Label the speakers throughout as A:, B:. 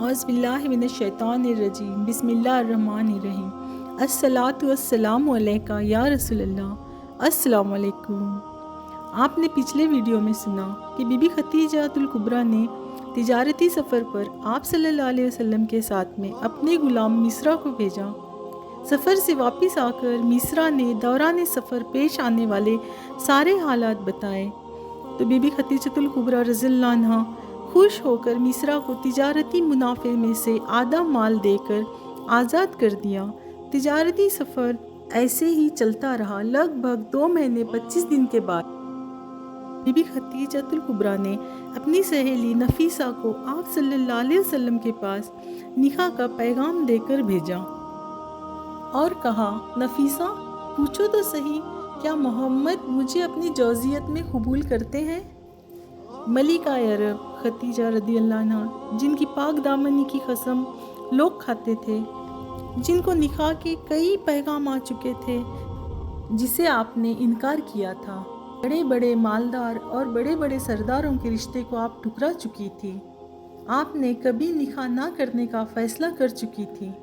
A: औज़ बिल्लाहि मिनश शैतानिर रजीम बिस्मिल्लाहिर रहमानिर रहीम अस्सलातु वस्सलामु अलैका या रसूलल्लाह। अस्सलामु अलैकुम। आपने पिछले वीडियो में सुना कि बीबी खदीजातुल कुबरा ने तिजारती सफ़र पर आप सल्लल्लाहु अलैहि वसल्लम के साथ में अपने गुलाम मिस्रा को भेजा। सफ़र से वापस आकर मिस्रा ने दौरान सफ़र पेश आने वाले सारे हालात बताए तो बीबी खदीजातुल कुबरा रज़ियल्लाहु अन्हा खुश होकर मिस्रा को तिजारती मुनाफे में से आधा माल देकर आज़ाद कर दिया। तिजारती सफ़र ऐसे ही चलता रहा। लगभग 2 महीने 25 दिन के बाद बीबी खदीजातुल कुबरा ने अपनी सहेली नफीसा को आप सल्लल्लाहु अलैहि वसल्लम के पास निकाह का पैगाम देकर भेजा और कहा, नफीसा पूछो तो सही, क्या मोहम्मद मुझे अपनी जौजियत में कबूल करते हैं? मलिका अरब खदीजा रज़ियल्लाहु अन्हा, जिनकी पाक दामनी की कसम लोग खाते थे, जिनको निकाह के कई पैगाम आ चुके थे, जिसे आपने इनकार किया था, बड़े बड़े मालदार और बड़े बड़े सरदारों के रिश्ते को आप ठुकरा चुकी थी, आपने कभी निकाह ना करने का फ़ैसला कर चुकी थी।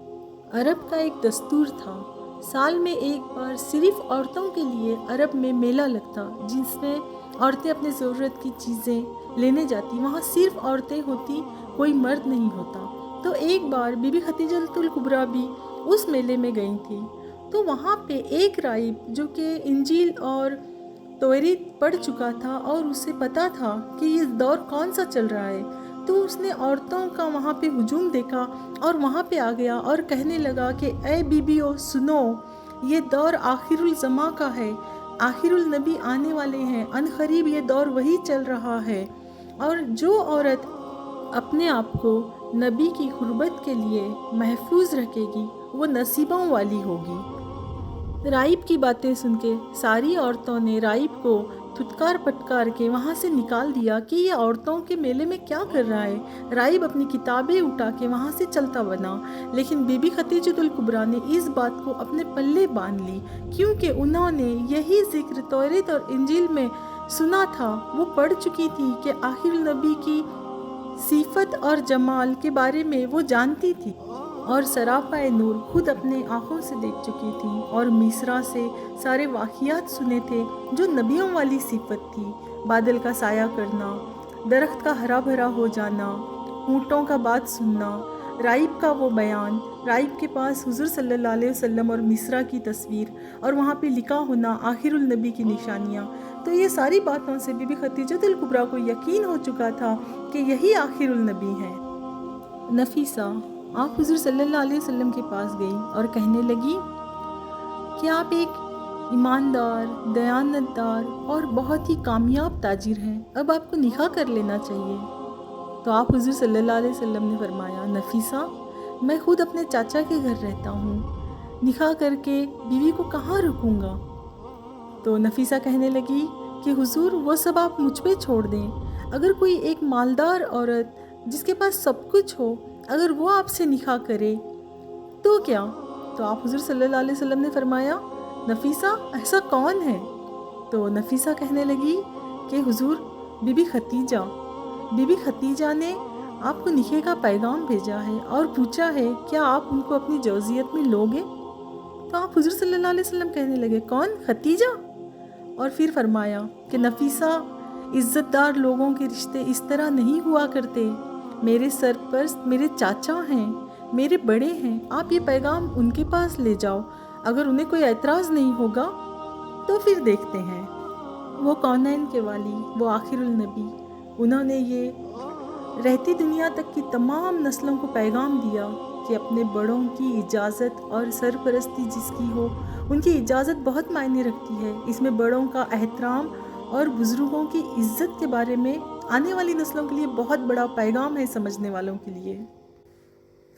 A: अरब का एक दस्तूर था, साल में एक बार सिर्फ औरतों के लिए अरब में मेला लगता, जिसमें औरतें अपनी ज़रूरत की चीज़ें लेने जाती। वहाँ सिर्फ औरतें होती, कोई मर्द नहीं होता। तो एक बार बीबी खदीजातुल कुबरा भी उस मेले में गई थी। तो वहाँ पे एक राइब जो कि इंजील और तौरात पढ़ चुका था और उसे पता था कि ये दौर कौन सा चल रहा है, तो उसने औरतों का वहाँ पे हुजूम देखा और वहाँ पे आ गया और कहने लगा कि ऐ बीबियों सुनो, ये दौर आखिरुल ज़मा का है, आखिरुल नबी आने वाले हैं, अनकरीब ये दौर वही चल रहा है और जो औरत अपने आप को नबी की गुर्बत के लिए महफूज रखेगी वो नसीबों वाली होगी। राइब की बातें सुन के सारी औरतों ने राइब को थुतकार पटकार के वहाँ से निकाल दिया कि ये औरतों के मेले में क्या कर रहा है। राइब अपनी किताबें उठा के वहाँ से चलता बना, लेकिन बीबी खदीजातुल कुबरा ने इस बात को अपने पल्ले बांध ली, क्योंकि उन्होंने यही जिक्र तौरात और इंजील में सुना था। वो पढ़ चुकी थी कि आखिर नबी की सिफत और जमाल के बारे में वो जानती थी और सरापाए नूर खुद अपने आँखों से देख चुकी थी और मिस्रा से सारे वाक़ियात सुने थे जो नबियों वाली सिफत थी। बादल का साया करना, दरख्त का हरा भरा हो जाना, ऊँटों का बात सुनना, राइब का वो बयान, राइब के पास हुज़ूर सल्लल्लाहु अलैहि वसल्लम और मिस्रा की तस्वीर और वहाँ पे लिखा होना आखिरुल नबी की निशानियाँ। तो ये सारी बातों से बीबी खदीजातुल कुबरा को यकीन हो चुका था कि यही आखिरुल नबी है। नफीसा आप हुज़ूर सल्लल्लाहु अलैहि वसल्लम के पास गई और कहने लगी कि आप एक ईमानदार, दयानतदार और बहुत ही कामयाब ताजिर हैं, अब आपको निकाह कर लेना चाहिए। तो आप हुज़ूर सल्लल्लाहु अलैहि वसल्लम ने फरमाया, नफीसा मैं खुद अपने चाचा के घर रहता हूँ, निकाह करके बीवी को कहाँ रुकूँगा। तो नफीसा कहने लगी कि हुज़ूर वो सब आप मुझ पे छोड़ दें, अगर कोई एक मालदार औरत जिसके पास सब कुछ हो, अगर वो आपसे निकाह करे तो क्या। तो आप हुज़ूर सल्लल्लाहु अलैहि वसल्लम ने फरमाया, नफीसा ऐसा कौन है। तो नफीसा कहने लगी कि हुज़ूर बीबी खदीजा ने आपको निकाह का पैगाम भेजा है और पूछा है क्या आप उनको अपनी जौजियत में लोगे। तो आप हुज़ूर सल्लल्लाहु अलैहि वसल्लम कहने लगे, कौन, खदीजा। और फिर फरमाया कि नफीसा इज़्ज़तदार लोगों के रिश्ते इस तरह नहीं हुआ करते, मेरे सरपरस्त मेरे चाचा हैं, मेरे बड़े हैं, आप ये पैगाम उनके पास ले जाओ, अगर उन्हें कोई एतराज़ नहीं होगा तो फिर देखते हैं। वो कौनैन के वाली, वो आखिरुल नबी, उन्होंने ये रहती दुनिया तक की तमाम नस्लों को पैगाम दिया कि अपने बड़ों की इजाज़त और सरपरस्ती जिसकी हो, उनकी इजाज़त बहुत मायने रखती है। इसमें बड़ों का एहतराम और बुज़ुर्गों की इज़्ज़त के बारे में आने वाली नस्लों के लिए बहुत बड़ा पैगाम है समझने वालों के लिए।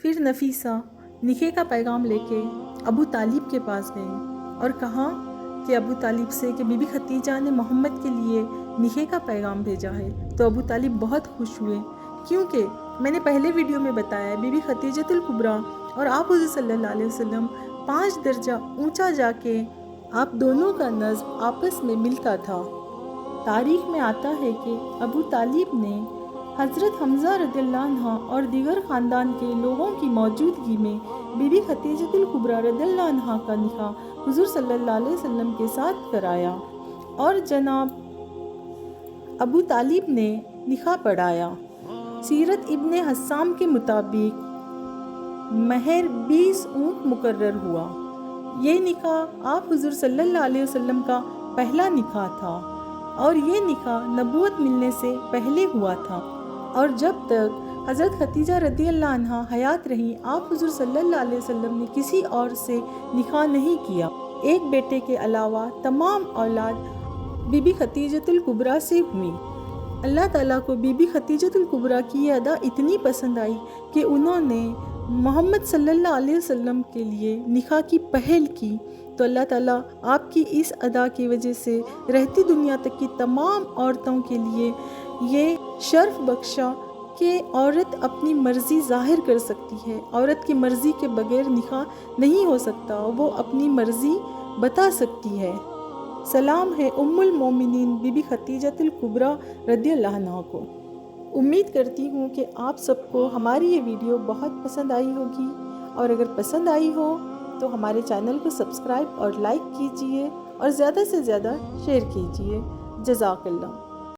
A: फिर नफीसा निकाह का पैगाम लेके अबू तालिब के पास गई और कहा कि अबू तालिब से कि बीबी खदीजा ने मोहम्मद के लिए निकाह का पैगाम भेजा है। तो अबू तालिब बहुत खुश हुए, क्योंकि मैंने पहले वीडियो में बताया बीबी खदीजातुल कुबरा और आप हुज़ूर सल्लल्लाहु अलैहि वसल्लम 5 दर्जा ऊंचा जाके आप दोनों का नज़्म आपस में मिलता था। तारीख़ में आता है कि अबू तालिब ने حضرت حمزہ رضی اللہ عنہ اور دیگر خاندان کے لوگوں کی موجودگی میں بی بی خدیجہ الکبریٰ رضی اللہ عنہ کا نکاح حضور صلی اللہ علیہ وسلم کے ساتھ کرایا اور جناب ابو طالب نے نکاح پڑھایا۔ سیرت ابن حسام کے مطابق مہر 20 اونٹ مقرر ہوا۔ یہ نکاح آپ حضور صلی اللہ علیہ وسلم کا پہلا نکاح تھا اور یہ نکاح نبوت ملنے سے پہلے ہوا تھا، اور جب تک حضرت خدیجہ رضی اللہ عنہا حیات رہیں آپ حضور صلی اللہ علیہ وسلم نے کسی اور سے نکاح نہیں کیا۔ ایک بیٹے کے علاوہ تمام اولاد بی بی خدیجہ الکبریٰ سے ہوئی۔ اللہ تعالیٰ کو بی بی خدیجہ الکبریٰ کی یہ ادا اتنی پسند آئی کہ انہوں نے محمد صلی اللہ علیہ وسلم کے لیے نکاح کی پہل کی، تو اللہ تعالیٰ آپ کی اس ادا کی وجہ سے رہتی دنیا تک کی تمام عورتوں کے لیے یہ شرف بخشا کہ عورت اپنی مرضی ظاہر کر سکتی ہے۔ عورت کی مرضی کے بغیر نکاح نہیں ہو سکتا، وہ اپنی مرضی بتا سکتی ہے۔ سلام ہے ام المومنین بی بی خدیجہ الکبریٰ رضی اللہ عنہا کو۔ امید کرتی ہوں کہ آپ سب کو ہماری یہ ویڈیو بہت پسند آئی ہوگی، اور اگر پسند آئی ہو تو ہمارے چینل کو سبسکرائب اور لائک کیجئے اور زیادہ سے زیادہ شیئر کیجئے۔ جزاک اللہ۔